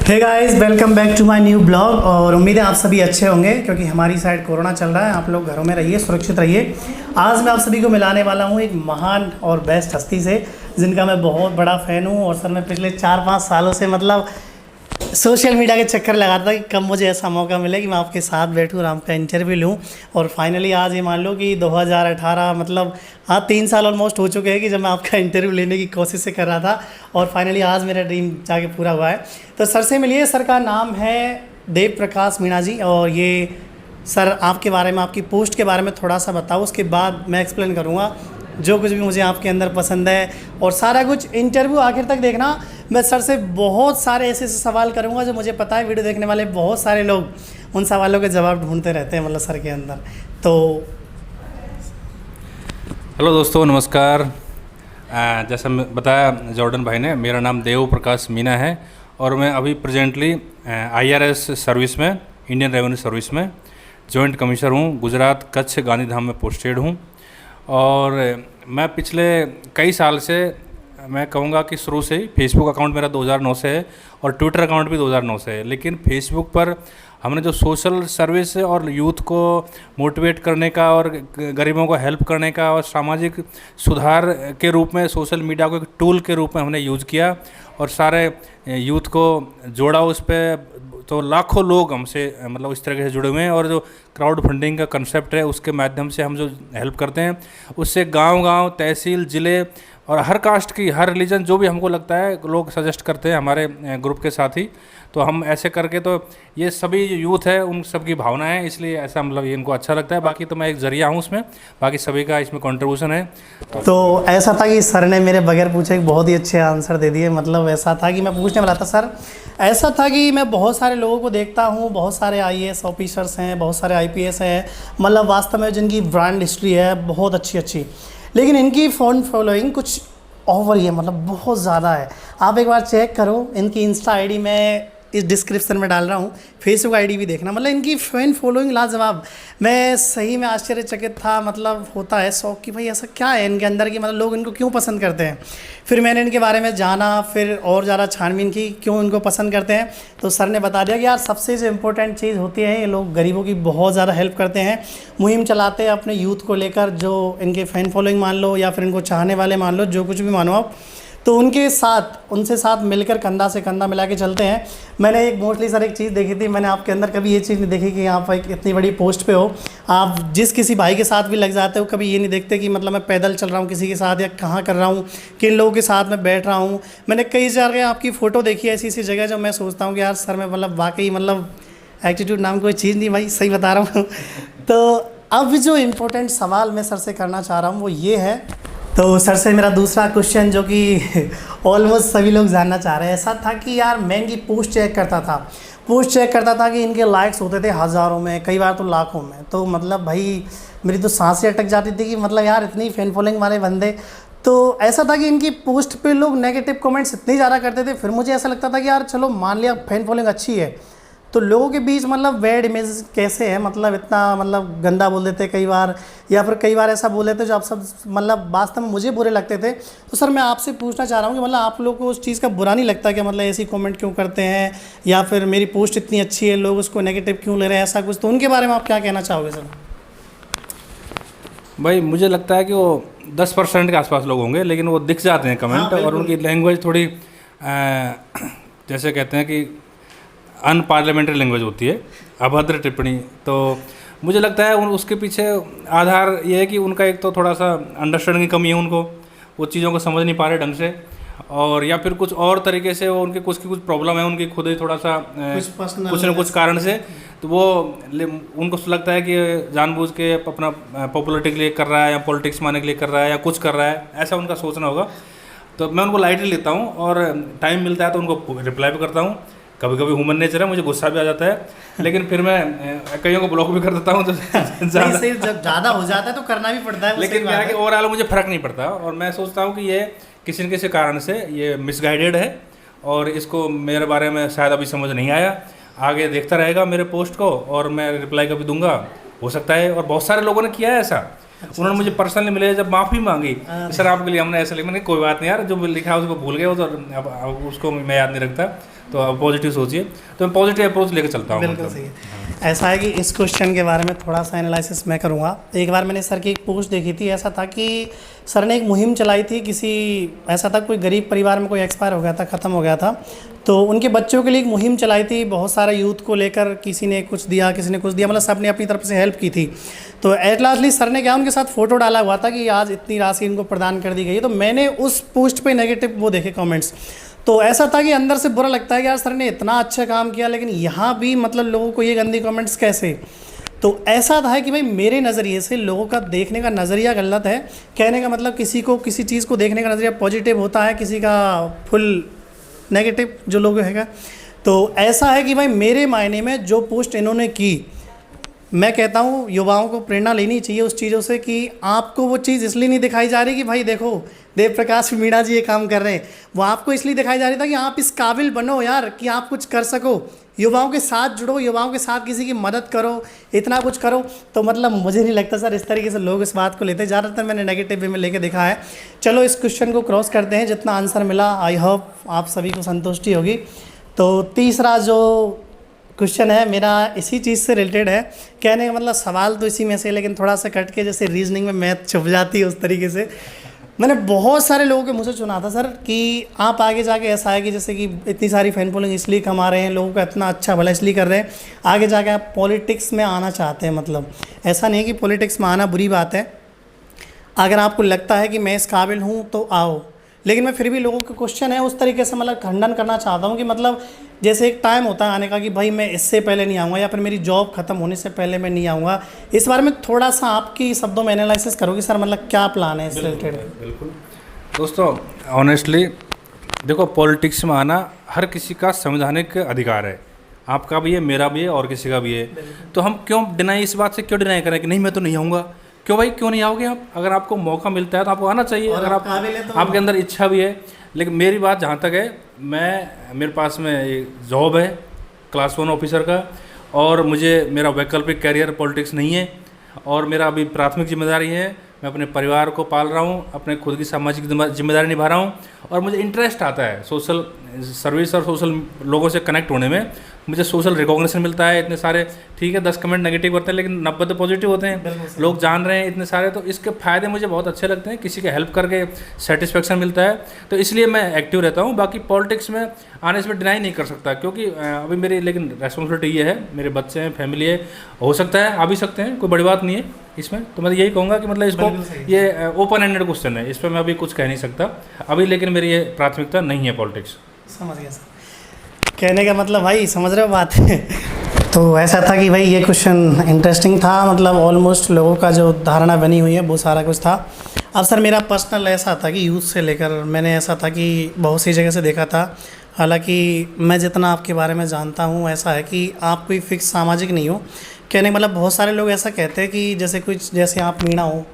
Hey guys, welcome back to my new blog. और उम्मीद है आप सभी अच्छे होंगे क्योंकि हमारी साइड कोरोना चल रहा है। आप लोग घरों में रहिए, सुरक्षित रहिए। आज मैं आप सभी को मिलाने वाला हूँ एक महान और बेस्ट हस्ती से जिनका मैं बहुत बड़ा फ़ैन हूँ। और सर मैं पिछले 4-5 सालों से मतलब सोशल मीडिया के चक्कर लगाता था कि कब मुझे ऐसा मौका मिले कि मैं आपके साथ बैठूँ और आपका इंटरव्यू लूँ। और फाइनली आज ये मान लो कि 2018 मतलब 3 साल ऑलमोस्ट हो चुके हैं कि जब मैं आपका इंटरव्यू लेने की कोशिश से कर रहा था और फाइनली आज मेरा ड्रीम जाके पूरा हुआ है। तो सर से मिलिए। सर का नाम है देव प्रकाश मीणा जी। और ये सर आपके बारे में, आपकी पोस्ट के बारे में थोड़ा सा बताओ, उसके बाद मैं एक्सप्लेन करूँगा जो कुछ भी मुझे आपके अंदर पसंद है। और सारा कुछ इंटरव्यू आखिर तक देखना। मैं सर से बहुत सारे ऐसे सवाल करूंगा जो मुझे पता है वीडियो देखने वाले बहुत सारे लोग उन सवालों के जवाब ढूंढते रहते हैं मतलब सर के अंदर। तो हेलो दोस्तों, नमस्कार। जैसा मैं बताया जॉर्डन भाई ने, मेरा नाम देव प्रकाश मीणा है और मैं अभी प्रेजेंटली IRS सर्विस में, इंडियन रेवेन्यू सर्विस में जॉइंट कमिश्नर हूँ। गुजरात कच्छ गांधीधाम में पोस्टेड हूँ। और मैं पिछले कई साल से, मैं कहूँगा कि शुरू से ही फेसबुक अकाउंट मेरा 2009 से है और ट्विटर अकाउंट भी 2009 से है। लेकिन फेसबुक पर हमने जो सोशल सर्विस और यूथ को मोटिवेट करने का और गरीबों को हेल्प करने का और सामाजिक सुधार के रूप में सोशल मीडिया को एक टूल के रूप में हमने यूज़ किया और सारे यूथ को जोड़ा उस पर। तो लाखों लोग हमसे मतलब इस तरह से जुड़े हुए हैं। और जो क्राउड फंडिंग का कंसेप्ट है उसके माध्यम से हम जो हेल्प करते हैं उससे गांव-गांव, तहसील, ज़िले और हर कास्ट की, हर रिलीजन, जो भी हमको लगता है लोग सजेस्ट करते हैं हमारे ग्रुप के साथ ही। तो हम ऐसे करके, तो ये सभी यूथ है उन सब की भावना है, इसलिए ऐसा मतलब ये इनको अच्छा लगता है। बाकी तो मैं एक जरिया हूँ उसमें, बाकी सभी का इसमें कंट्रीब्यूशन है। तो ऐसा था कि सर ने मेरे बगैर पूछे एक बहुत ही अच्छे आंसर दे दिए। मतलब ऐसा था कि मैं पूछने वाला था सर, ऐसा था कि मैं बहुत सारे लोगों को देखता हूँ, बहुत सारे IAS ऑफिसर्स हैं, बहुत सारे IPS हैं, मतलब वास्तव में जिनकी ब्रांड हिस्ट्री है बहुत अच्छी, लेकिन इनकी फ़ोन फॉलोइंग कुछ ओवर ही है, मतलब बहुत ज़्यादा है। आप एक बार चेक करो, इनकी इंस्टा ID में इस डिस्क्रिप्शन में डाल रहा हूँ, फेसबुक ID भी देखना। मतलब इनकी फ़ैन फॉलोइंग लाजवाब। मैं सही में आश्चर्यचकित था। मतलब होता है शौक कि भाई ऐसा क्या है इनके अंदर कि मतलब लोग इनको क्यों पसंद करते हैं। फिर मैंने इनके बारे में जाना, फिर और ज़्यादा छानबीन की क्यों इनको पसंद करते हैं। तो सर ने बता दिया कि यार सबसे जो इम्पोर्टेंट चीज़ होती है, ये लोग गरीबों की बहुत ज़्यादा हेल्प करते हैं, मुहिम चलाते हैं अपने यूथ को लेकर। जो इनके फ़ैन फॉलोइंग मान लो या फिर इनको चाहने वाले मान लो, जो कुछ भी मानो आप, तो उनके साथ, उनसे साथ मिलकर कंधा से कंधा मिला के चलते हैं। मैंने एक मोस्टली सर एक चीज़ देखी थी, मैंने आपके अंदर कभी ये चीज़ नहीं देखी कि आप एक इतनी बड़ी पोस्ट पे हो, आप जिस किसी भाई के साथ भी लग जाते हो, कभी ये नहीं देखते कि मतलब मैं पैदल चल रहा हूँ किसी के साथ या कहाँ कर रहा हूँ, किन लोगों के साथ मैं बैठ रहा हूँ। मैंने कई जगह आपकी फ़ोटो देखी ऐसी ऐसी जगह जो मैं सोचता हूँ कि यार सर में मतलब वाकई मतलब एटीट्यूड नाम कोई चीज़ नहीं भाई, सही बता रहा हूँ। तो अब जो इम्पोर्टेंट सवाल मैं सर से करना चाह रहा हूँ वो ये है। तो सर से मेरा दूसरा क्वेश्चन जो कि ऑलमोस्ट सभी लोग जानना चाह रहे हैं, ऐसा था कि यार मैं इनकी पोस्ट चेक करता था कि इनके लाइक्स होते थे हज़ारों में, कई बार तो लाखों में। तो मतलब भाई मेरी तो सांसें अटक जाती थी कि मतलब यार इतनी फैन फॉलोइंग वाले बंदे। तो ऐसा था कि इनकी पोस्ट पे लोग नेगेटिव कमेंट्स इतने ज़्यादा करते थे, फिर मुझे ऐसा लगता था कि यार चलो मान लिया फैन फॉलोइंग अच्छी है, तो लोगों के बीच मतलब बैड इमेज कैसे है, मतलब इतना मतलब गंदा बोल देते कई बार, या फिर कई बार ऐसा बोल देते जो आप सब मतलब वास्तव में मुझे बुरे लगते थे। तो सर मैं आपसे पूछना चाह रहा हूँ कि मतलब आप लोग को उस चीज़ का बुरा नहीं लगता कि मतलब ऐसी कमेंट क्यों करते हैं, या फिर मेरी पोस्ट इतनी अच्छी है लोग उसको नेगेटिव क्यों ले रहे हैं, ऐसा कुछ? तो उनके बारे में आप क्या कहना चाहोगे सर? भाई मुझे लगता है कि वो 10% के आसपास लोग होंगे, लेकिन वो दिख जाते हैं कमेंट। हाँ, और उनकी लैंग्वेज थोड़ी जैसे कहते हैं कि अनपार्लियामेंट्री लैंग्वेज होती है, अभद्र टिप्पणी। तो मुझे लगता है उसके पीछे आधार ये है कि उनका एक तो थोड़ा सा अंडरस्टैंडिंग की कमी है, उनको वो चीज़ों को समझ नहीं पा रहे ढंग से, और या फिर कुछ और तरीके से वो उनके कुछ प्रॉब्लम है उनकी खुद ही थोड़ा सा कुछ न कुछ कारण से। तो वो उनको लगता है कि जानबूझ के अपना पॉपुलरिटी के लिए कर रहा है या पॉलिटिक्स मारने के लिए कर रहा है या कुछ कर रहा है, ऐसा उनका सोचना होगा। तो मैं उनको लाइटली लेता हूँ और टाइम मिलता है तो उनको रिप्लाई भी करता हूँ। कभी कभी ह्यूमन नेचर है, मुझे गुस्सा भी आ जाता है, लेकिन फिर मैं कईयों को ब्लॉक भी कर देता हूँ। तो जब ज़्यादा हो जाता है तो करना भी पड़ता है, लेकिन क्या है कि ओवरऑल मुझे फ़र्क नहीं पड़ता। और मैं सोचता हूँ कि ये किसी न किसी कारण से ये मिसगाइडेड है और इसको मेरे बारे में शायद अभी समझ नहीं आया। आगे देखता रहेगा मेरे पोस्ट को और मैं रिप्लाई कभी दूंगा, हो सकता है। और बहुत सारे लोगों ने किया है ऐसा। उन्होंने मुझे पर्सनली मिले, जब माफ़ी मांगी, सर आपके लिए हमने ऐसा लिखा, मैंने कोई बात नहीं यार, जो लिखा है उसको भूल गए, वो तो अब उसको मैं याद नहीं रखता। तो आप पॉजिटिव सोचिए, तो मैं पॉजिटिव अप्रोच लेकर चलता हूँ। बिल्कुल सही है। ऐसा है कि इस क्वेश्चन के बारे में थोड़ा सा एनालिसिस मैं करूँगा। एक बार मैंने सर की एक पोस्ट देखी थी, ऐसा था कि सर ने एक मुहिम चलाई थी, ऐसा था कोई गरीब परिवार में कोई एक्सपायर हो गया था, ख़त्म हो गया था, तो उनके बच्चों के लिए एक मुहिम चलाई थी, बहुत सारा यूथ को लेकर, किसी ने कुछ दिया, किसी ने कुछ दिया, मतलब सब ने अपनी तरफ से हेल्प की थी। तो एट लास्टली सर ने क्या, उनके साथ फ़ोटो डाला हुआ था कि आज इतनी राशि इनको प्रदान कर दी गई है। तो मैंने उस पोस्ट पे नेगेटिव वो देखे कमेंट्स, तो ऐसा था कि अंदर से बुरा लगता है कि यार सर ने इतना अच्छा काम किया, लेकिन यहाँ भी मतलब लोगों को ये गंदी कमेंट्स कैसे। तो ऐसा था कि भाई मेरे नज़रिए से लोगों का देखने का नज़रिया गलत है। कहने का मतलब किसी को किसी चीज़ को देखने का नज़रिया पॉजिटिव होता है, किसी का फुल नेगेटिव जो लोग हैगा। तो ऐसा है कि भाई मेरे मायने में जो पोस्ट इन्होंने की, मैं कहता हूँ युवाओं को प्रेरणा लेनी चाहिए उस चीज़ों से कि आपको वो चीज़ इसलिए नहीं दिखाई जा रही कि भाई देखो देव प्रकाश मीणा जी ये काम कर रहे हैं, वो आपको इसलिए दिखाई जा रही था कि आप इस काबिल बनो यार कि आप कुछ कर सको, युवाओं के साथ जुड़ो, युवाओं के साथ किसी की मदद करो, इतना कुछ करो। तो मतलब मुझे नहीं लगता सर इस तरीके से लोग इस बात को लेते हैं, ज़्यादातर मैंने नेगेटिव वे में लेके देखा है। चलो इस क्वेश्चन को क्रॉस करते हैं, जितना आंसर मिला आई होप आप सभी को संतुष्टि होगी। तो तीसरा जो क्वेश्चन है मेरा इसी चीज़ से रिलेटेड है, कहने का मतलब सवाल तो इसी में से, लेकिन थोड़ा सा कट के जैसे रीजनिंग में मैथ छुप जाती है उस तरीके से। मैंने बहुत सारे लोगों के मुझसे सुना था सर कि आप आगे जाके ऐसा है कि जैसे कि इतनी सारी फैन फॉलोइंग इसलिए कमा रहे हैं, लोगों का इतना अच्छा भला इसलिए कर रहे हैं, आगे जाके आप पॉलिटिक्स में आना चाहते हैं। मतलब ऐसा नहीं है कि पॉलिटिक्स में आना बुरी बात है, अगर आपको लगता है कि मैं इस काबिल हूँ तो आओ। लेकिन मैं फिर भी लोगों का क्वेश्चन है उस तरीके से मतलब खंडन करना चाहता हूँ कि मतलब जैसे एक टाइम होता है आने का कि भाई मैं इससे पहले नहीं आऊँगा या फिर मेरी जॉब ख़त्म होने से पहले मैं नहीं आऊँगा। इस बारे में थोड़ा सा आपकी शब्दों में एनालिसिस करोगे सर, मतलब क्या प्लान है इस रिलेटेड? बिल्कुल दोस्तों, ऑनेस्टली देखो, पॉलिटिक्स में आना हर किसी का संवैधानिक अधिकार है, आपका भी है, मेरा भी है और किसी का भी है। तो हम क्यों डिनाई, इस बात से क्यों डिनाई करें कि नहीं मैं तो नहीं आऊँगा? क्यों भाई, क्यों नहीं आओगे आप? अगर आपको मौका मिलता है तो आपको आना चाहिए, अगर आप आपके अंदर इच्छा भी है। लेकिन मेरी बात जहाँ तक है, मेरे पास में एक जॉब है क्लास 1 ऑफिसर का, और मुझे मेरा वैकल्पिक कैरियर पॉलिटिक्स नहीं है, और मेरा अभी प्राथमिक जिम्मेदारी है, मैं अपने परिवार को पाल रहा हूँ, अपने खुद की सामाजिक जिम्मेदारी निभा रहा हूँ, और मुझे इंटरेस्ट आता है सोशल सर्विस और सोशल लोगों से कनेक्ट होने में। मुझे सोशल रिकॉग्निशन मिलता है, इतने सारे, ठीक है 10 कमेंट नेगेटिव होते हैं लेकिन 90 तो पॉजिटिव होते हैं, लोग जान रहे हैं इतने सारे, तो इसके फ़ायदे मुझे बहुत अच्छे लगते हैं, किसी के हेल्प करके सेटिस्फेक्शन मिलता है, तो इसलिए मैं एक्टिव रहता हूँ। बाकी पॉलिटिक्स में आने से मैं डिनाई नहीं कर सकता, क्योंकि अभी मेरी लेकिन रेस्पॉन्सिबिलिटी ये है, मेरे बच्चे हैं, फैमिली है, हो सकता है आ भी सकते हैं, कोई बड़ी बात नहीं है इसमें। तो मैं यही कहूँगा कि मतलब इसको ये ओपन एंडेड क्वेश्चन है, इस पर मैं अभी कुछ कह नहीं सकता अभी, लेकिन मेरी ये प्राथमिकता नहीं है पॉलिटिक्स। समझ गया सर, कहने का मतलब भाई समझ रहे हो बात। तो ऐसा था कि भाई ये क्वेश्चन इंटरेस्टिंग था, मतलब ऑलमोस्ट लोगों का जो धारणा बनी हुई है वो सारा कुछ था। अब सर मेरा पर्सनल ऐसा था कि यूथ से लेकर मैंने ऐसा था कि बहुत सी जगह से देखा था, हालांकि मैं जितना आपके बारे में जानता हूँ ऐसा है कि आप कोई फिक्स सामाजिक नहीं हो। कहने का मतलब बहुत सारे लोग ऐसा कहते हैं कि जैसे आप मीणा हो,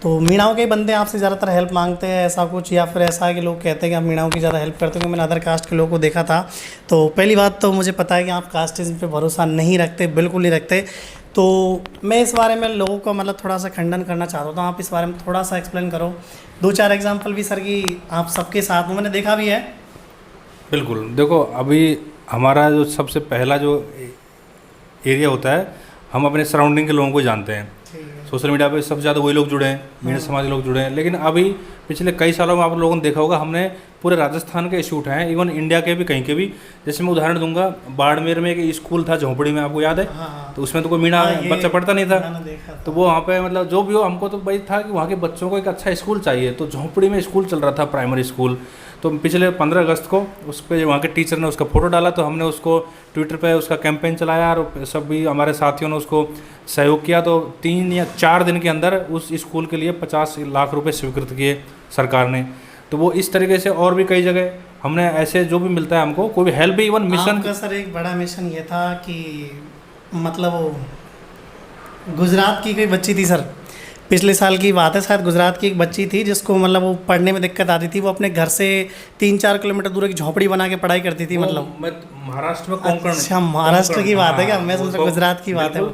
तो मीणाओं के बंदे आपसे ज़्यादातर हेल्प मांगते हैं, ऐसा कुछ, या फिर ऐसा है कि लोग कहते हैं कि आप मीणाओं की ज़्यादा हेल्प करते हो। मैंने अदर कास्ट के लोगों को देखा था, तो पहली बात तो मुझे पता है कि आप कास्टिज़म पे भरोसा नहीं रखते, बिल्कुल नहीं रखते। तो मैं इस बारे में लोगों को मतलब थोड़ा सा खंडन करना चाहता हूँ, आप इस बारे में थोड़ा सा एक्सप्लेन करो, 2-4 एग्जाम्पल भी सर की आप सबके साथ में मैंने देखा भी है। बिल्कुल, देखो अभी हमारा जो सबसे पहला जो एरिया होता है, हम अपने सराउंडिंग के लोगों को जानते हैं, सोशल मीडिया पे सबसे ज़्यादा वही लोग जुड़े हैं, मीडिया समाज के लोग जुड़े हैं। लेकिन अभी पिछले कई सालों में आप लोगों ने देखा होगा, हमने पूरे राजस्थान के इशू उठाए हैं, इवन इंडिया के भी, कहीं के भी। जैसे मैं उदाहरण दूंगा, बाड़मेर में एक स्कूल था झोंपड़ी में, आपको याद है? हाँ। तो उसमें तो कोई मीणा बच्चा पढ़ता नहीं था, तो वो वहाँ पे मतलब जो भी हो, हमको तो भाई था कि वहाँ के बच्चों को एक अच्छा स्कूल चाहिए, तो झोंपड़ी में स्कूल चल रहा था, प्राइमरी स्कूल। तो पिछले 15 अगस्त को उस पर वहाँ के टीचर ने उसका फ़ोटो डाला, तो हमने उसको ट्विटर पे उसका कैंपेन चलाया, और सभी हमारे साथियों ने उसको सहयोग किया। तो 3 या 4 दिन के अंदर उस स्कूल के लिए 50 लाख रुपए स्वीकृत किए सरकार ने। तो वो इस तरीके से और भी कई जगह हमने ऐसे जो भी मिलता है हमको, कोई भी हेल्प भी, इवन मिशन का सर एक बड़ा मिशन ये था कि मतलब वो गुजरात की कोई बच्ची थी सर, पिछले साल की बात है शायद, गुजरात की एक बच्ची थी जिसको मतलब वो पढ़ने में दिक्कत आती थी, वो अपने घर से 3-4 किलोमीटर दूर एक झोपड़ी बना के पढ़ाई करती थी। मतलब मैं महाराष्ट्र में कोंकण, अच्छा महाराष्ट्र की बात है क्या? मैं सोच रहा गुजरात की बात है,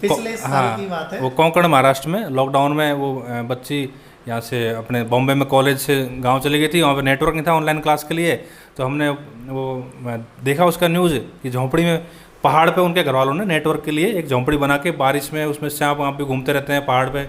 पिछले साल की बात है। वो कोंकण महाराष्ट्र में लॉकडाउन में वो बच्ची यहाँ से अपने बॉम्बे में कॉलेज से गांव चली गई थी, वहाँ पे नेटवर्क नहीं था ऑनलाइन क्लास के लिए। तो हमने वो देखा उसका न्यूज़ कि झोंपड़ी में पहाड़ पे उनके घर वालों ने नेटवर्क के लिए एक झोंपड़ी बना के बारिश में उसमें सांप वहाँ पे घूमते रहते हैं पहाड़ पे।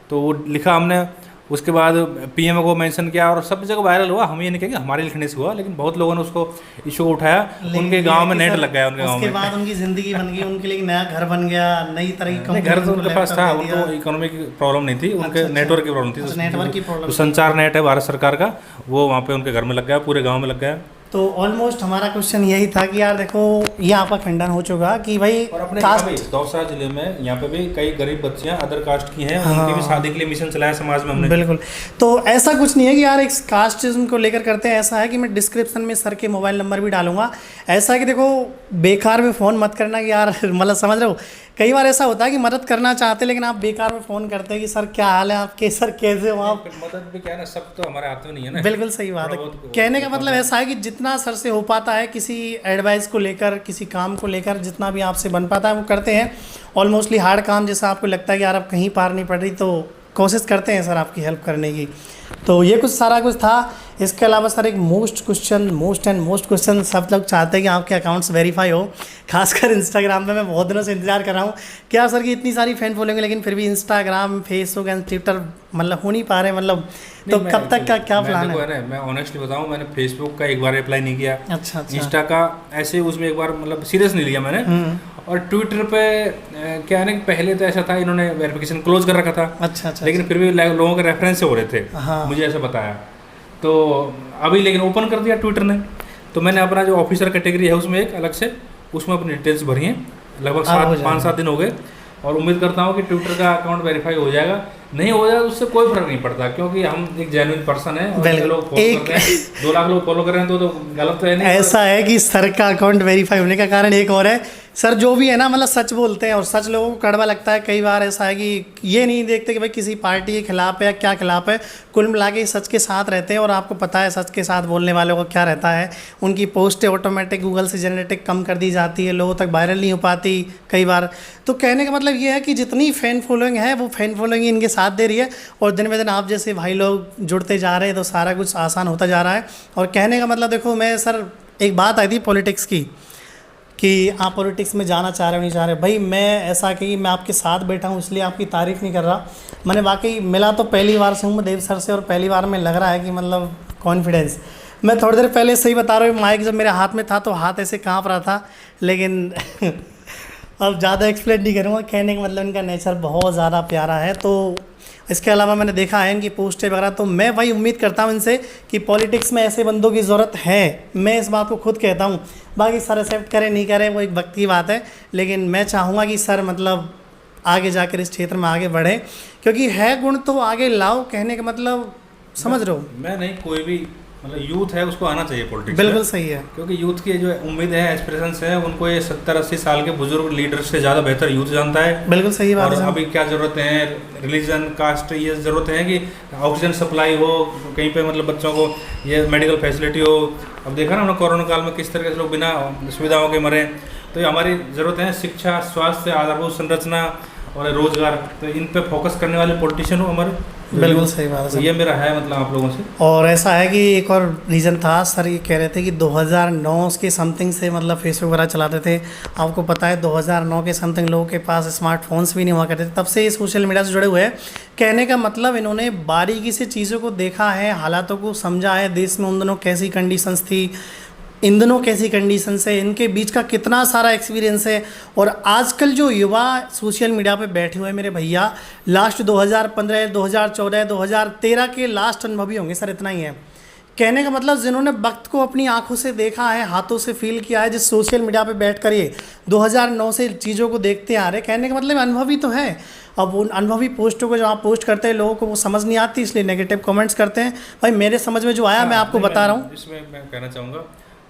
तो वो लिखा हमने, उसके बाद पीएम को मेंशन किया और सब जगह वायरल हुआ। हम ये नहीं कहेंगे हमारे लिखने से हुआ, लेकिन बहुत लोगों ने उसको इशू को उठाया। उनके गांव में नेट लग गया, उनके गांव में। उसके बाद उनकी ज़िंदगी बन गई, उनके लिए एक नया घर बन गया, नई तरह की कंपनी। घर तो उनके पास था, उनको इकोनॉमिक प्रॉब्लम नहीं थी, उनके नेटवर्क की प्रॉब्लम थी। नेटवर्क की प्रॉब्लम, संचार नेट है भारत सरकार का, वो वहाँ पे उनके घर में लग गया, पूरे गाँव में लग गया। तो ऑलमोस्ट हमारा क्वेश्चन यही था कि यार देखो ये आपका खंडन हो चुका कि भाई और अपने कास्ट, दौसा जिले में यहाँ पे भी कई गरीब बच्चियाँ अदर कास्ट की हैं, उनकी भी शादी के लिए मिशन चलाया समाज में हमने। बिल्कुल। तो ऐसा कुछ नहीं है कि यार एक कास्टिज्म को लेकर करते हैं। ऐसा है कि मैं डिस्क्रिप्शन में सर के मोबाइल नंबर भी डालूंगा। ऐसा है कि देखो बेकार में फ़ोन मत करना कि यार मतलब समझ रहे हो, कई बार ऐसा होता है कि मदद करना चाहते लेकिन आप बेकार में फ़ोन करते हैं कि सर क्या हाल है आपके, सर कैसे हो आप। मदद भी क्या है ना, सब तो हमारे हाथ में नहीं है ना। बिल्कुल सही बात है। कहने का मतलब ऐसा है कि जितना सर से हो पाता है किसी एडवाइस को लेकर, किसी काम को लेकर, जितना भी आपसे बन पाता है वो करते हैं। ऑलमोस्टली हार्ड काम जैसा आपको लगता है कि यार अब कहीं पार नहीं पड़ रही, तो कोशिश करते हैं सर आपकी हेल्प करने की। तो ये कुछ सारा कुछ था। इसके अलावा सर एक मोस्ट क्वेश्चन सब लोग चाहते हैं कि आपके अकाउंट्स वेरीफाई हो, खासकर इंस्टाग्राम पे। मैं बहुत दिनों से इंतजार कर रहा हूँ क्या सर की इतनी सारी फैन फॉलोइंग, लेकिन फिर भी इंस्टाग्राम, फेसबुक एंड ट्विटर मतलब हो नहीं पा रहे, मतलब तो कब तक का क्या प्लान है? मैं ऑनेस्टली बताऊँ, मैंने फेसबुक का एक बार अप्लाई नहीं किया। अच्छा। इंस्टा का ऐसे उसमें एक बार मतलब सीरियस नहीं लिया मैंने। और ट्विटर पे क्या है ना कि पहले तो ऐसा था, इन्होंने वेरिफिकेशन क्लोज कर रखा था। अच्छा। लेकिन फिर भी लोगों के रेफरेंस से हो रहे थे। हाँ। मुझे ऐसा बताया। तो अभी लेकिन ओपन कर दिया ट्विटर ने, तो मैंने अपना जो ऑफिसर कैटेगरी है उसमें एक अलग से उसमें अपनी डिटेल्स भरी हैं। लगभग 5-7 दिन हो गए और उम्मीद करता हूँ कि ट्विटर का अकाउंट वेरीफाई हो जाएगा। नहीं हो जाएगा उससे कोई फर्क नहीं पड़ता, क्योंकि हम एक जेन्युइन पर्सन है और लोग फॉलो कर रहे हैं, 2 लाख लोग फॉलो कर रहे हैं, तो गलत तो है नहीं। ऐसा है कि सर का अकाउंट वेरीफाई होने का कारण एक और है, सर जो भी है ना मतलब सच बोलते हैं और सच लोगों को कड़वा लगता है। कई बार ऐसा है कि ये नहीं देखते कि भाई किसी पार्टी के खिलाफ है या क्या खिलाफ है, कुल मिला के सच के साथ रहते हैं। और आपको पता है सच के साथ बोलने वालों को क्या रहता है, उनकी पोस्टें ऑटोमेटिक गूगल से जनरेटिक कम कर दी जाती है, लोगों तक वायरल नहीं हो पाती कई बार। तो कहने का मतलब ये है कि जितनी फ़ैन फॉलोइंग है वो फ़ैन फॉलोइंग इनके साथ दे रही है, और दिन ब दिन आप जैसे भाई लोग जुड़ते जा रहे हैं तो सारा कुछ आसान होता जा रहा है। और कहने का मतलब देखो, मैं सर एक बात आई थी पॉलिटिक्स की कि आप पॉलिटिक्स में जाना चाह रहे हो नहीं चाह रहे, भाई मैं ऐसा कि मैं आपके साथ बैठा हूँ इसलिए आपकी तारीफ़ नहीं कर रहा। मैंने वाकई मिला तो पहली बार से हूँ मैं देव सर से, और पहली बार में लग रहा है कि मतलब कॉन्फिडेंस। मैं थोड़ी देर पहले सही बता रहा हूँ, माइक जब मेरे हाथ में था तो हाथ ऐसे काँप रहा था, लेकिन अब ज़्यादा एक्सप्लेन नहीं करूँगा। कहने का मतलब इनका नेचर बहुत ज़्यादा प्यारा है। तो इसके अलावा मैंने देखा है इनकी पोस्टें वगैरह, तो मैं वही उम्मीद करता हूँ इनसे कि पॉलिटिक्स में ऐसे बंदों की ज़रूरत है। मैं इस बात को खुद कहता हूँ, बाकी सर एक्सेप्ट करें नहीं करें वो एक वक्त की बात है, लेकिन मैं चाहूँगा कि सर मतलब आगे जाकर इस क्षेत्र में आगे बढ़े, क्योंकि है गुण तो आगे लाओ। कहने का मतलब समझ रहे हो? मैं नहीं, कोई भी मतलब यूथ है उसको आना चाहिए पॉलिटिक्स। बिल्कुल सही है, क्योंकि यूथ की जो उम्मीद है, एस्पिरेशंस है, उनको ये 70-80 साल के बुजुर्ग लीडर से ज़्यादा बेहतर यूथ जानता है। बिल्कुल सही बात है। है। अभी क्या ज़रूरत है, रिलीजन, कास्ट, ये ज़रूरत है कि ऑक्सीजन सप्लाई हो कहीं पे, मतलब बच्चों को ये मेडिकल फैसिलिटी हो। अब देखा ना हमने कोरोना काल में किस तरह से लोग बिना सुविधाओं के मरे। तो ये हमारी ज़रूरत है, शिक्षा, स्वास्थ्य, आधारभूत संरचना और रोजगार, तो इन पे फोकस करने वाले पॉलिटिशियन हो हमारे। बिल्कुल सही बात है। तो ये मेरा है मतलब आप लोगों से। और ऐसा है कि एक और रीज़न था, सर ये कह रहे थे कि 2009 के समथिंग से मतलब फेसबुक वगैरह चलाते थे। आपको पता है 2009 के समथिंग लोगों के पास स्मार्टफोन्स भी नहीं हुआ करते थे, तब से ये सोशल मीडिया से जुड़े हुए हैं। कहने का मतलब इन्होंने बारीकी से चीज़ों को देखा है, हालातों को समझा है, देश में उन दिनों कैसी कंडीशंस थी, इन दिनों कैसी कंडीशंस है, इनके बीच का कितना सारा एक्सपीरियंस है। और आजकल जो युवा सोशल मीडिया पे बैठे हुए मेरे भैया, लास्ट 2015, 2014, 2013 के लास्ट अनुभवी होंगे सर, इतना ही है। कहने का मतलब जिन्होंने वक्त को अपनी आंखों से देखा है, हाथों से फील किया है, जिस सोशल मीडिया पे बैठ कर ये 2009 से चीज़ों को देखते आ रहे, कहने का मतलब अनुभवी तो है। अब उन अनुभवी पोस्टों को जो आप पोस्ट करते हैं लोगों को वो समझ नहीं आती, इसलिए नेगेटिव कमेंट्स करते हैं। भाई मेरे समझ में जो आया मैं आपको बता रहा हूँ। इसमें मैं कहना चाहूँगा,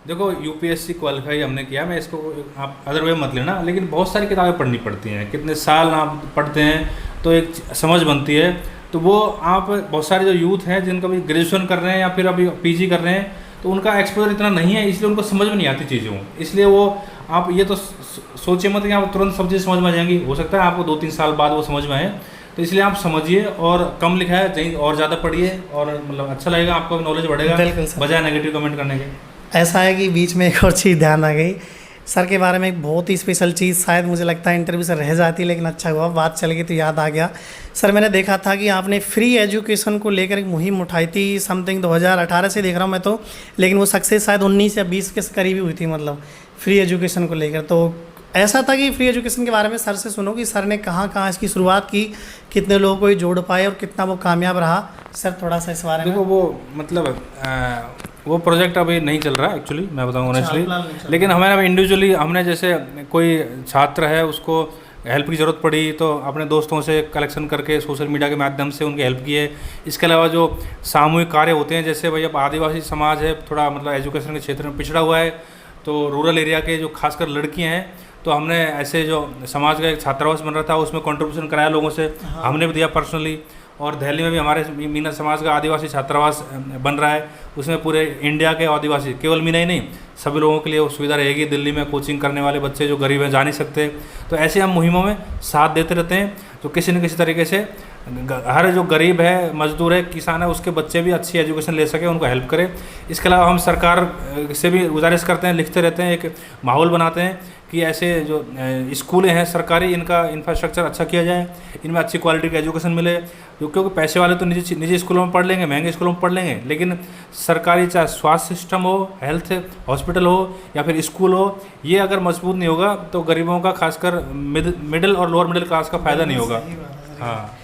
देखो यूपीएससी क्वालिफाई हमने किया, मैं इसको आप अदर वे मत लेना, लेकिन बहुत सारी किताबें पढ़नी पड़ती हैं। कितने साल आप पढ़ते हैं तो एक समझ बनती है। तो वो आप बहुत सारे जो यूथ हैं जिनका भी ग्रेजुएशन कर रहे हैं या फिर अभी पीजी कर रहे हैं, तो उनका एक्सपोजर इतना नहीं है, इसलिए उनको समझ में नहीं आती चीज़ों। इसलिए वो आप ये तो सोचे मत कि आप तुरंत सब चीज़ समझ में आ जाएंगी। हो सकता है आपको 2-3 साल बाद वो समझ में आए, तो इसलिए आप समझिए और कम लिखा है कहीं और ज़्यादा पढ़िए और मतलब अच्छा लगेगा, आपका भी नॉलेज बढ़ेगा बिल्कुल सर। बजाय नेगेटिव कमेंट करने के। ऐसा है कि बीच में एक और चीज़ ध्यान आ गई सर के बारे में, एक बहुत ही स्पेशल चीज़ शायद मुझे लगता है इंटरव्यू से रह जाती, लेकिन अच्छा हुआ बात चल गई तो याद आ गया। सर मैंने देखा था कि आपने फ्री एजुकेशन को लेकर एक मुहिम उठाई थी समथिंग 2018 से देख रहा हूँ मैं तो, लेकिन वो सक्सेस शायद 19 या 20 के करीब ही हुई थी, मतलब फ्री एजुकेशन को लेकर। तो ऐसा था कि फ्री एजुकेशन के बारे में सर से सुनो कि सर ने कहाँ कहाँ इसकी शुरुआत की, कितने लोगों को ये जोड़ पाए और कितना वो कामयाब रहा। सर थोड़ा सा इस बारे में। देखो वो मतलब वो प्रोजेक्ट अभी नहीं चल रहा एक्चुअली, मैं बताऊँ ऑनेस्टली, लेकिन हमारे इंडिविजुअली हमने जैसे कोई छात्र है उसको हेल्प की ज़रूरत पड़ी तो अपने दोस्तों से कलेक्शन करके सोशल मीडिया के माध्यम से उनकी हेल्प की है। इसके अलावा जो सामूहिक कार्य होते हैं, जैसे भाई अब आदिवासी समाज है थोड़ा मतलब एजुकेशन के क्षेत्र में पिछड़ा हुआ है, तो रूरल एरिया के जो खासकर लड़कियां हैं, तो हमने ऐसे जो समाज का एक छात्रावास बन रहा था उसमें कंट्रीब्यूशन कराया लोगों से, हमने भी दिया पर्सनली। और दिल्ली में भी हमारे मीना समाज का आदिवासी छात्रावास बन रहा है, उसमें पूरे इंडिया के आदिवासी, केवल मीना ही नहीं सभी लोगों के लिए वो सुविधा रहेगी। दिल्ली में कोचिंग करने वाले बच्चे जो गरीब हैं जा नहीं सकते, तो ऐसे हम मुहिमों में साथ देते रहते हैं, तो किसी न किसी तरीके से हर जो गरीब है, मजदूर है, किसान है, उसके बच्चे भी अच्छी एजुकेशन ले सके, उनको हेल्प करें। इसके अलावा हम सरकार से भी गुजारिश करते हैं, लिखते रहते हैं, एक माहौल बनाते हैं कि ऐसे जो स्कूलें हैं सरकारी, इनका इंफ्रास्ट्रक्चर अच्छा किया जाए, इनमें अच्छी क्वालिटी की एजुकेशन मिले। क्योंकि पैसे वाले तो निजी स्कूलों में पढ़ लेंगे, महंगे स्कूलों में पढ़ लेंगे, लेकिन सरकारी चाहे स्वास्थ्य सिस्टम हो, हेल्थ हॉस्पिटल हो या फिर स्कूल हो, ये अगर मजबूत नहीं होगा तो गरीबों का, खासकर मिडिल और लोअर मिडिल क्लास का फ़ायदा नहीं होगा। हाँ,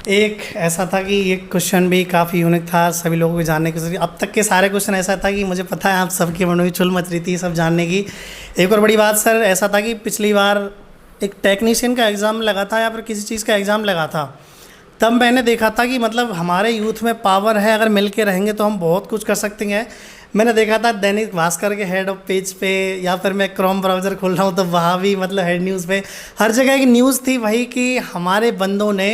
एक ऐसा था कि ये क्वेश्चन भी काफ़ी यूनिक था, सभी लोगों को जानने की। अब तक के सारे क्वेश्चन ऐसा था कि मुझे पता है आप सबके मन में चुल मच रही थी सब जानने की। एक और बड़ी बात सर, ऐसा था कि पिछली बार एक टेक्नीशियन का एग्ज़ाम लगा था या फिर किसी चीज़ का एग्ज़ाम लगा था, तब मैंने देखा था कि मतलब हमारे यूथ में पावर है, अगर मिल के रहेंगे तो हम बहुत कुछ कर सकते हैं। मैंने देखा था दैनिक भास्कर के हेड ऑफ पेज पे, या फिर मैं क्रोम ब्राउज़र खोल रहा हूँ तो वहाँ भी मतलब हेड न्यूज़ पे हर जगह एक न्यूज़ थी वही कि हमारे बंदों ने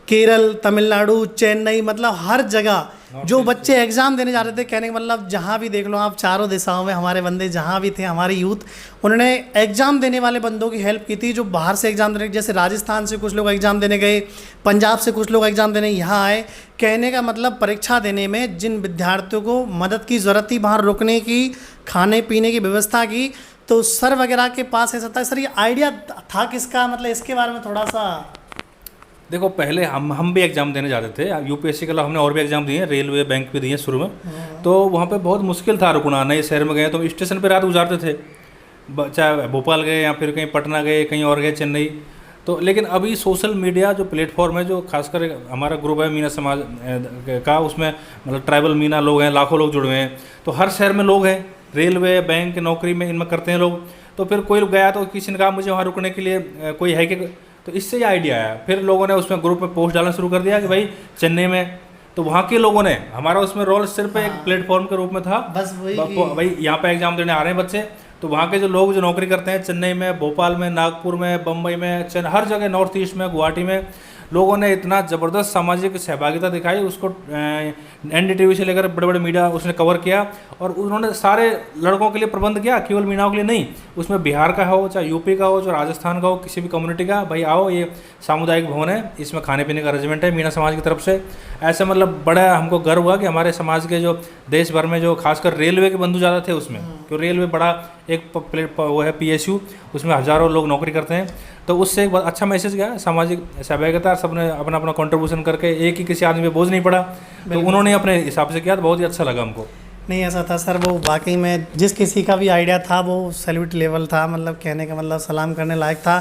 केरल, तमिलनाडु, चेन्नई, मतलब हर जगह जो बच्चे एग्ज़ाम देने जा रहे थे, कहने का मतलब जहाँ भी देख लो आप, चारों दिशाओं में हमारे बंदे जहाँ भी थे, हमारे यूथ, उन्होंने एग्ज़ाम देने वाले बंदों की हेल्प की थी जो बाहर से एग्ज़ाम देने, जैसे राजस्थान से कुछ लोग एग्ज़ाम देने गए, पंजाब से कुछ लोग एग्ज़ाम देने यहाँ आए। कहने का मतलब परीक्षा देने में जिन विद्यार्थियों को मदद की ज़रूरत थी, बाहर रुकने की, खाने पीने की व्यवस्था की, तो सर वगैरह के पास ऐसा था। सर ये आइडिया था किसका, मतलब इसके बारे में थोड़ा सा। देखो पहले हम भी एग्ज़ाम देने जाते थे, यूपीएससी के अलावा हमने और भी एग्ज़ाम दिए, रेलवे, बैंक भी दिए शुरू में। तो वहाँ पे बहुत मुश्किल था रुकना, नए शहर में गए तो स्टेशन पे रात गुजारते थे, चाहे भोपाल गए या फिर कहीं पटना गए, कहीं और गए, चेन्नई। तो लेकिन अभी सोशल मीडिया जो प्लेटफॉर्म है, जो खासकर हमारा ग्रुप है मीना समाज का, उसमें मतलब ट्राइबल मीना लोग हैं, लाखों लोग जुड़े हुए हैं, तो हर शहर में लोग हैं, रेलवे, बैंक, नौकरी में इनमें करते हैं लोग। तो फिर कोई गया तो किसी ने कहा मुझे वहाँ रुकने के लिए कोई है कि, तो इससे ये आइडिया आया। फिर लोगों ने उसमें ग्रुप में पोस्ट डालना शुरू कर दिया कि भाई चेन्नई में, तो वहाँ के लोगों ने, हमारा उसमें रोल सिर्फ एक प्लेटफॉर्म के रूप में था, बस वही भाई यहाँ पे एग्जाम देने आ रहे हैं बच्चे, तो वहाँ के जो लोग जो नौकरी करते हैं चेन्नई में, भोपाल में, नागपुर में, बम्बई में, हर जगह, नॉर्थ ईस्ट में, गुवाहाटी में, लोगों ने इतना ज़बरदस्त सामाजिक सहभागिता दिखाई, उसको एनडीटीवी से लेकर बड़े बड़े मीडिया उसने कवर किया, और उन्होंने सारे लड़कों के लिए प्रबंध किया, केवल मीनाओं के लिए नहीं। उसमें बिहार का हो, चाहे यूपी का हो, चाहे राजस्थान का हो, किसी भी कम्युनिटी का, भाई आओ, ये सामुदायिक भवन है, इसमें खाने पीने का अरेंजमेंट है मीना समाज की तरफ से। ऐसे मतलब बड़ा हमको गर्व हुआ कि हमारे समाज के जो देश भर में जो खासकर रेलवे के बंधु ज़्यादा थे उसमें, क्योंकि रेलवे बड़ा एक वो है PSU, उसमें हज़ारों लोग नौकरी करते हैं। तो उससे एक बहुत अच्छा मैसेज गया, सामाजिक सहभागिता, सबने अपना अपना कंट्रीब्यूशन करके, एक ही किसी आदमी पे बोझ नहीं पड़ा, तो उन्होंने अपने हिसाब से किया, तो बहुत ही अच्छा लगा हमको। नहीं ऐसा था सर, वो वाकई में जिस किसी का भी आइडिया था वो सैल्यूट लेवल था, मतलब कहने का मतलब सलाम करने लायक था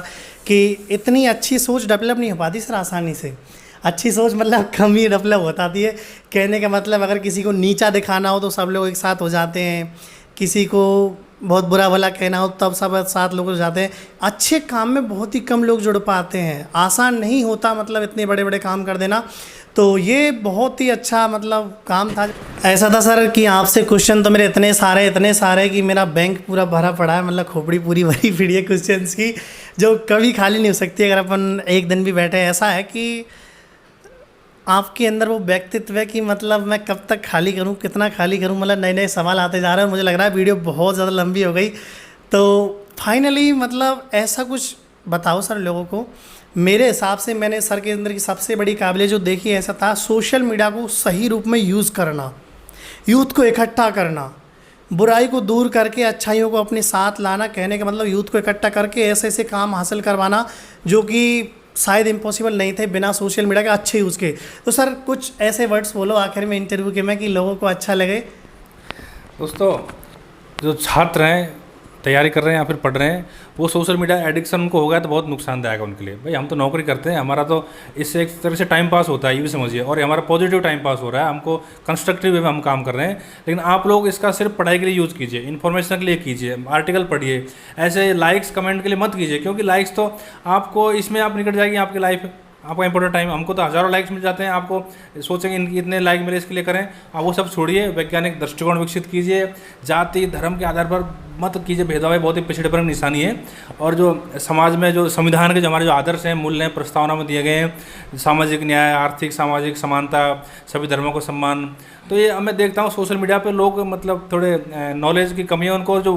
कि इतनी अच्छी सोच डेवलप नहीं हो पाती सर आसानी से। अच्छी सोच मतलब कम ही डेवलप होता थी। कहने का मतलब अगर किसी को नीचा दिखाना हो तो सब लोग एक साथ हो जाते हैं, किसी को बहुत बुरा भला कहना हो तब सब साथ लोग हो जाते हैं। अच्छे काम में बहुत ही कम लोग जुड़ पाते हैं, आसान नहीं होता मतलब इतने बड़े बड़े काम कर देना। तो ये बहुत ही अच्छा मतलब काम था। ऐसा था सर कि आपसे क्वेश्चन तो मेरे इतने सारे कि मेरा बैंक पूरा भरा पड़ा है, मतलब खोपड़ी पूरी भरी पड़ी है क्वेश्चंस की, जो कभी खाली नहीं हो सकती अगर अपन एक दिन भी बैठे। ऐसा है कि आपके अंदर वो व्यक्तित्व है कि मतलब मैं कब तक खाली करूं, कितना खाली करूं, मतलब नए नए सवाल आते जा रहे हैं। मुझे लग रहा है वीडियो बहुत ज़्यादा लंबी हो गई, तो फाइनली मतलब ऐसा कुछ बताओ सर लोगों को मेरे हिसाब से मैंने सर के अंदर की सबसे बड़ी काबिलियत जो देखी ऐसा था, सोशल मीडिया को सही रूप में यूज़ करना, यूथ को इकट्ठा करना, बुराई को दूर करके अच्छाइयों को अपने साथ लाना। कहने का मतलब यूथ को इकट्ठा करके ऐसे ऐसे काम हासिल करवाना जो कि शायद इम्पॉसिबल नहीं थे बिना सोशल मीडिया के अच्छे यूज़ के। तो सर कुछ ऐसे वर्ड्स बोलो आखिर में इंटरव्यू के में कि लोगों को अच्छा लगे। दोस्तों, जो छात्र हैं, तैयारी कर रहे हैं या फिर पढ़ रहे हैं, वो सोशल मीडिया एडिक्शन उनको हो गया तो बहुत नुकसानदायक है उनके लिए। भाई हम तो नौकरी करते हैं, हमारा तो इससे एक तरह से टाइम पास होता है, ये भी समझिए, और हमारा पॉजिटिव टाइम पास हो रहा है, हमको कंस्ट्रक्टिव वे में हम काम कर रहे हैं। लेकिन आप लोग इसका सिर्फ पढ़ाई के लिए यूज़ कीजिए, इन्फॉर्मेशन के लिए कीजिए, आर्टिकल पढ़िए, ऐसे लाइक्स कमेंट के लिए मत कीजिए, क्योंकि लाइक्स तो आपको इसमें आप निकट जाएगी आपकी लाइफ, आपका इंपॉर्टेंट टाइम। हमको तो हज़ारों लाइक्स मिल जाते हैं, आपको सोचेंगे इनकी इतने लाइक मेरे इसके लिए करें। आप वो सब छोड़िए, वैज्ञानिक दृष्टिकोण विकसित कीजिए, जाति धर्म के आधार पर मत कीजिए भेदभाव, बहुत ही पिछड़ेपन की निशानी है। और जो समाज में जो संविधान के जो हमारे जो आदर्श हैं, मूल्य हैं, प्रस्तावना में दिए गए हैं, सामाजिक न्याय, आर्थिक सामाजिक समानता, सभी धर्मों को सम्मान, तो ये मैं देखता हूँ सोशल मीडिया पे लोग मतलब थोड़े नॉलेज की कमी है उनको। जो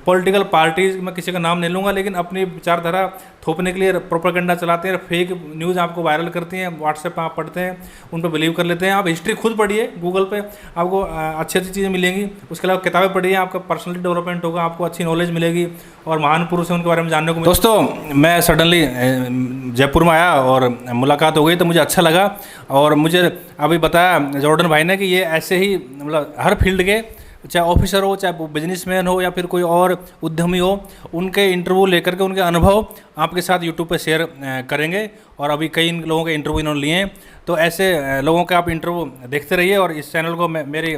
पॉलिटिकल पार्टीज, मैं किसी का नाम नहीं लूँगा, लेकिन अपनी विचारधारा थोपने के लिए प्रोपेगेंडा चलाते हैं, फेक न्यूज़ आपको वायरल करती हैं, व्हाट्सएप पर आप पढ़ते हैं, उन पर बिलीव कर लेते हैं। आप हिस्ट्री खुद पढ़िए, गूगल पे आपको अच्छी अच्छी चीज़ें मिलेंगी। उसके अलावा किताबें पढ़िए, आपका पर्सनली डेवलपमेंट होगा, आपको अच्छी नॉलेज मिलेगी और महान पुरुष हैं उनके बारे में जानने को। दोस्तों, मैं सडनली जयपुर में आया और मुलाकात हो गई तो मुझे अच्छा लगा। और मुझे अभी बताया जॉर्डन भाई ने कि ये ऐसे ही मतलब हर फील्ड के, चाहे ऑफिसर हो, चाहे बिजनेसमैन हो या फिर कोई और उद्यमी हो, उनके इंटरव्यू लेकर के उनके अनुभव आपके साथ यूट्यूब पे शेयर करेंगे। और अभी कई लोगों के इंटरव्यू इन्होंने लिए हैं, तो ऐसे लोगों के आप इंटरव्यू देखते रहिए। और इस चैनल को मेरी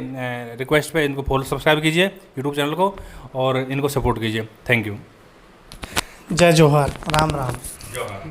रिक्वेस्ट पे इनको फॉलो सब्सक्राइब कीजिए यूट्यूब चैनल को, और इनको सपोर्ट कीजिए। Thank you. जय जोहार, राम राम। जोहार।